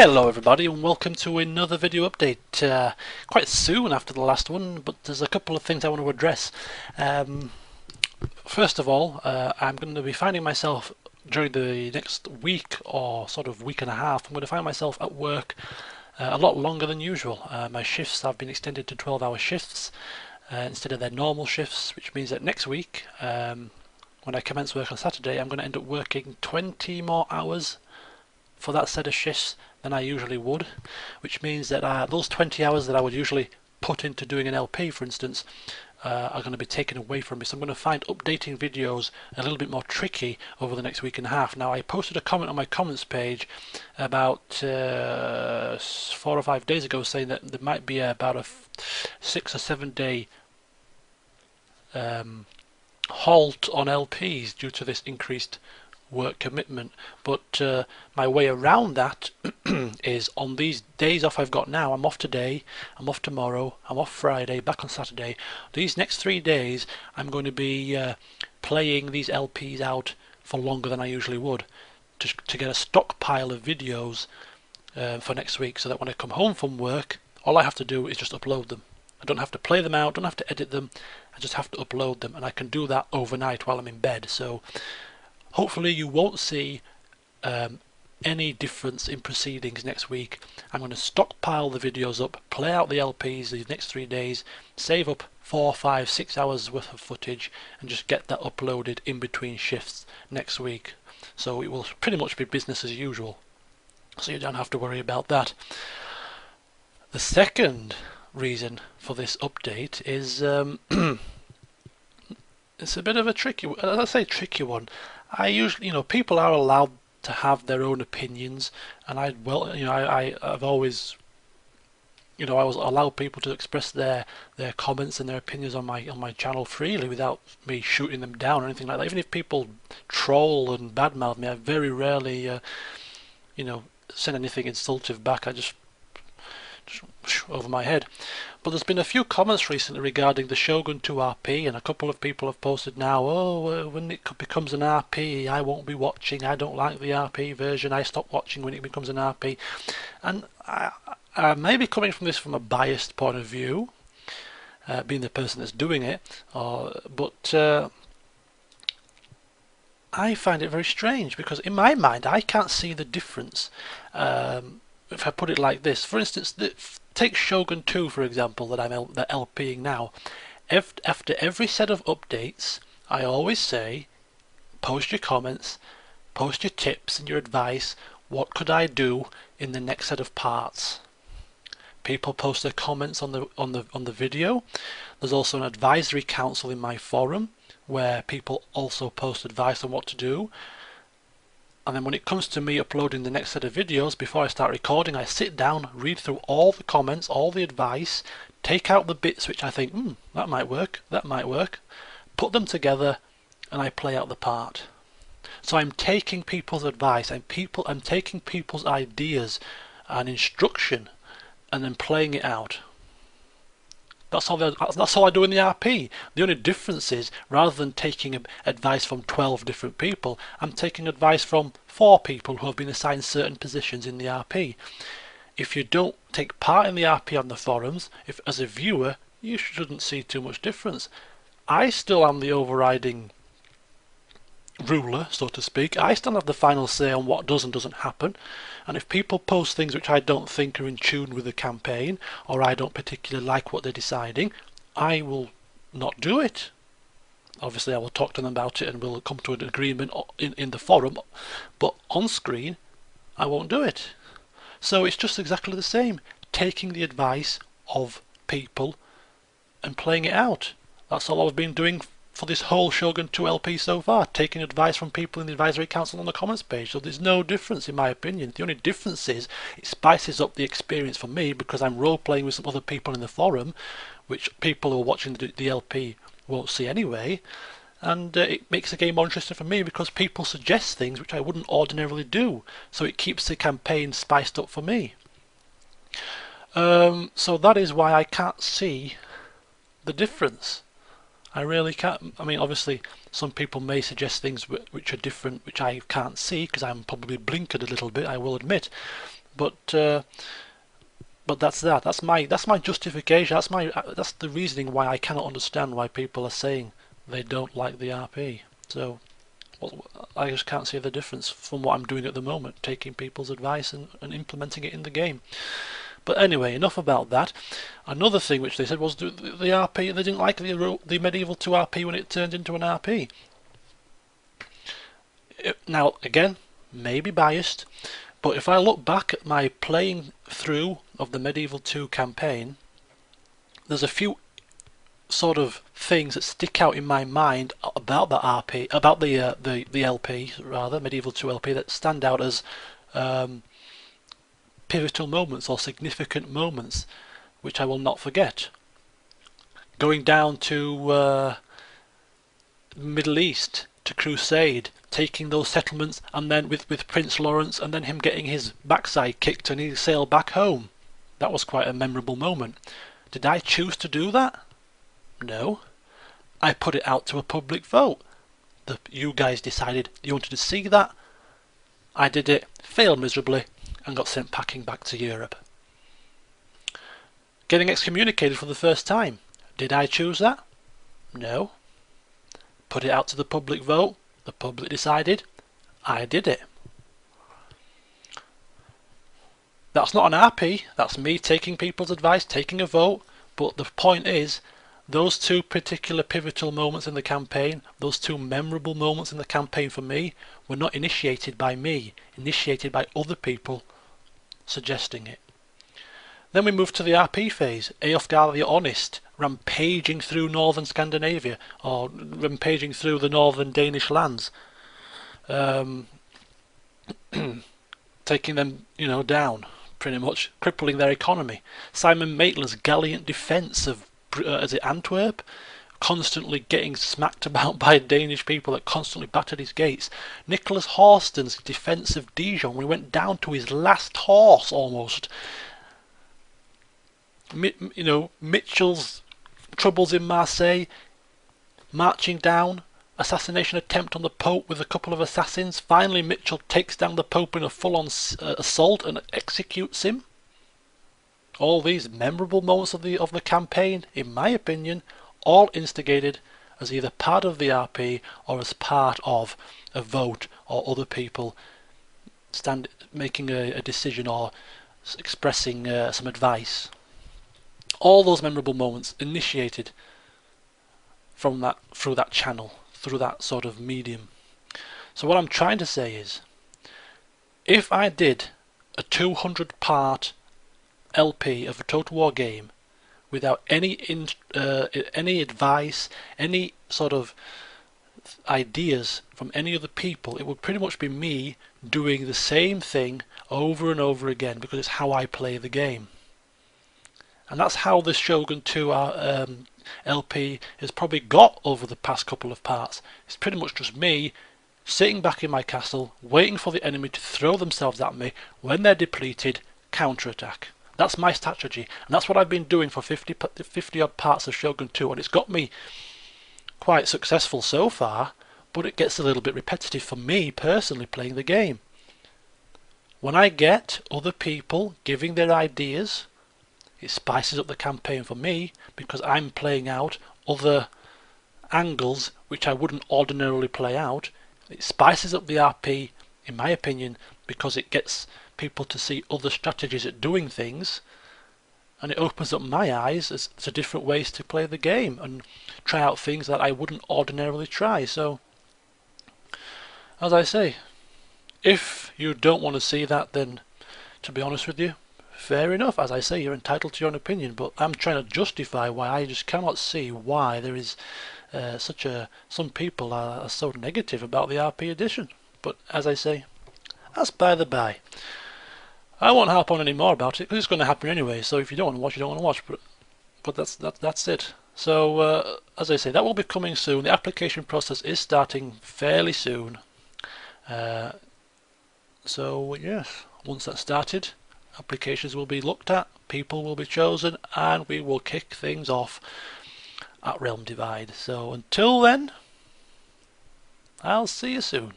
Hello everybody and welcome to another video update. Quite soon after the last one, but there's a couple of things I want to address. First of all, I'm going to be finding myself during the next week or sort of week and a half, I'm going to find myself at work a lot longer than usual. My shifts have been extended to 12-hour shifts instead of their normal shifts, which means that next week, when I commence work on Saturday, I'm going to end up working 20 more hours for that set of shifts than I usually would, which means that those 20 hours that I would usually put into doing an LP, for instance, are going to be taken away from me. So I'm going to find updating videos a little bit more tricky over the next week and a half. Now, I posted a comment on my comments page about 4 or 5 days ago saying that there might be about a 6 or 7 day halt on LPs due to this increased work commitment, but my way around that is on these days off I've got now. I'm off today, I'm off tomorrow, I'm off Friday, back on Saturday. These next 3 days I'm going to be playing these LPs out for longer than I usually would to get a stockpile of videos for next week, so that when I come home from work all I have to do is just upload them. I don't have to play them out, don't have to edit them, I just have to upload them, and I can do that overnight while I'm in bed. So hopefully you won't see any difference in proceedings next week. I'm going to stockpile the videos up, play out the LPs these next 3 days, save up 4, 5, 6 hours worth of footage, and just get that uploaded in between shifts next week. So it will pretty much be business as usual, so you don't have to worry about that. The second reason for this update is it's a bit of a tricky, let's say tricky one. I usually, people are allowed to have their own opinions, and I've always, I always allow people to express their comments and their opinions on my channel freely without me shooting them down or anything like that. Even if people troll and badmouth me, I very rarely, send anything insultive back. I just over my head. But there's been a few comments recently regarding the Shogun 2 RP, and a couple of people have posted now, when it becomes an RP I won't be watching, I don't like the RP version, I stop watching when it becomes an RP. And I may be coming from this from a biased point of view, being the person that's doing it, but I find it very strange, because in my mind I can't see the difference. If I put it like this, for instance, take Shogun 2 for example, that I'm LPing now. After every set of updates, I always say, post your comments, post your tips and your advice. What could I do in the next set of parts? People post their comments on the video. There's also an advisory council in my forum where people also post advice on what to do. And then when it comes to me uploading the next set of videos, before I start recording, I sit down, read through all the comments, all the advice, take out the bits which I think, that might work, put them together, and I play out the part. So I'm taking people's advice, I'm taking people's ideas and instruction, and then playing it out. That's all I do in the RP. The only difference is, rather than taking advice from 12 different people, I'm taking advice from 4 people who have been assigned certain positions in the RP. If you don't take part in the RP on the forums, as a viewer, you shouldn't see too much difference. I still am the overriding ruler, so to speak. I still have the final say on what does and doesn't happen, and if people post things which I don't think are in tune with the campaign, or I don't particularly like what they're deciding, I will not do it. Obviously I will talk to them about it and we'll come to an agreement in the forum, but on screen I won't do it. So it's just exactly the same, taking the advice of people and playing it out. That's all I've been doing for this whole Shogun 2 LP so far, taking advice from people in the advisory council on the comments page. So there's no difference in my opinion. The only difference is it spices up the experience for me, because I'm role playing with some other people in the forum, which people who are watching the LP won't see anyway, and it makes the game more interesting for me because people suggest things which I wouldn't ordinarily do, so it keeps the campaign spiced up for me. So that is why I can't see the difference. I really can't. I mean, obviously some people may suggest things which are different, which I can't see because I'm probably blinkered a little bit, I will admit, but that's that. That's my justification. That's the reasoning why I cannot understand why people are saying they don't like the RP. So well, I just can't see the difference from what I'm doing at the moment, taking people's advice and implementing it in the game. But anyway, enough about that. Another thing which they said was the RP. They didn't like the Medieval 2 RP when it turned into an RP. Now, again, maybe biased, but if I look back at my playing through of the Medieval 2 campaign, there's a few sort of things that stick out in my mind about the RP, about the LP rather, Medieval 2 LP, that stand out as pivotal moments or significant moments, which I will not forget. Going down to Middle East, to Crusade, taking those settlements, and then with Prince Lawrence, and then him getting his backside kicked and he sailed back home. That was quite a memorable moment. Did I choose to do that? No. I put it out to a public vote. You guys decided you wanted to see that. I did it, failed miserably, and got sent packing back to Europe. Getting excommunicated for the first time. Did I choose that? No. Put it out to the public vote. The public decided. I did it. That's not an RP. That's me taking people's advice, taking a vote. But the point is, those two particular pivotal moments in the campaign, those two memorable moments in the campaign for me, were not initiated by me, initiated by other people suggesting it. Then we move to the RP phase, Eofgar the Honest, rampaging through northern Scandinavia, or rampaging through the northern Danish lands, taking them, down, pretty much, crippling their economy. Simon Maitland's gallant defence of, Antwerp, constantly getting smacked about by Danish people that constantly battered his gates. Nicholas Horston's defence of Dijon, we went down to his last horse almost. Mitchell's troubles in Marseille, marching down, assassination attempt on the Pope with a couple of assassins. Finally, Mitchell takes down the Pope in a full-on assault and executes him. All these memorable moments of the campaign, in my opinion, all instigated as either part of the RP or as part of a vote or other people making a decision or expressing some advice. All those memorable moments initiated from that, through that channel, through that sort of medium. So what I'm trying to say is, if I did a 200-part LP of a Total War game without any advice, any sort of ideas from any other people, it would pretty much be me doing the same thing over and over again, because it's how I play the game. And that's how the Shogun 2 LP has probably got over the past couple of parts. It's pretty much just me sitting back in my castle, waiting for the enemy to throw themselves at me. When they're depleted, counterattack. That's my strategy, and that's what I've been doing for 50 odd parts of Shogun 2, and it's got me quite successful so far, but it gets a little bit repetitive for me personally playing the game. When I get other people giving their ideas, it spices up the campaign for me, because I'm playing out other angles which I wouldn't ordinarily play out. It spices up the RP, in my opinion, because it gets people to see other strategies at doing things, and it opens up my eyes as to different ways to play the game and try out things that I wouldn't ordinarily try. So, as I say, if you don't want to see that, then to be honest with you, fair enough. As I say, you're entitled to your own opinion, but I'm trying to justify why I just cannot see why there is some people are so negative about the RP edition. But as I say, that's by the by. I won't harp on any more about it, because it's going to happen anyway. So if you don't want to watch, you don't want to watch. But that's it. So as I say, that will be coming soon. The application process is starting fairly soon. So yes, once that's started, applications will be looked at, people will be chosen, and we will kick things off at Realm Divide. So until then, I'll see you soon.